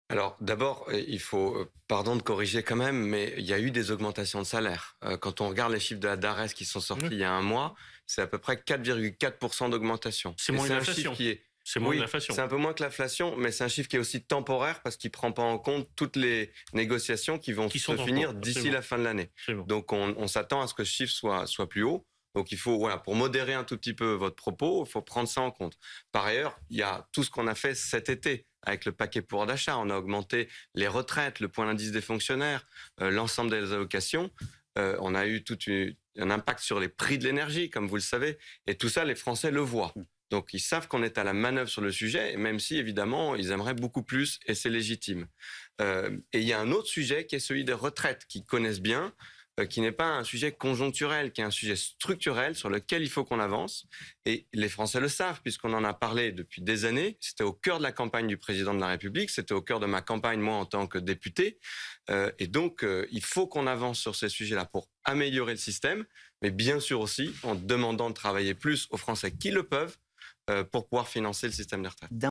Alors d'abord, il faut, pardon de corriger quand même, mais il y a eu des augmentations de salaire. Quand on regarde les chiffres de la DARES qui sont sortis Mmh. il y a un mois, c'est à peu près 4,4 % d'augmentation C'est et moins c'est que un chiffre l'inflation. qui est C'est moins que oui, c'est l'inflation. un peu moins que l'inflation, mais c'est un chiffre qui est aussi temporaire parce qu'il prend pas en compte toutes les négociations qui vont Qui se sont en cours, finir d'ici absolument, la fin de l'année. absolument. Donc on s'attend à ce que ce chiffre soit plus haut. Donc il faut, voilà, pour modérer un tout petit peu votre propos, il faut prendre ça en compte. Par ailleurs, il y a tout ce qu'on a fait cet été avec le paquet pouvoir d'achat. On a augmenté les retraites, le point d'indice des fonctionnaires, l'ensemble des allocations. On a eu un impact sur les prix de l'énergie, comme vous le savez. Et tout ça, les Français le voient. Donc ils savent qu'on est à la manœuvre sur le sujet, même si évidemment ils aimeraient beaucoup plus, et c'est légitime. Et il y a un autre sujet qui est celui des retraites, qu'ils connaissent bien, qui n'est pas un sujet conjoncturel, qui est un sujet structurel sur lequel il faut qu'on avance. Et les Français le savent, puisqu'on en a parlé depuis des années. C'était au cœur de la campagne du président de la République, c'était au cœur de ma campagne, moi, en tant que député. Et donc, il faut qu'on avance sur ces sujets-là pour améliorer le système, mais bien sûr aussi en demandant de travailler plus aux Français qui le peuvent pour pouvoir financer le système de retraite.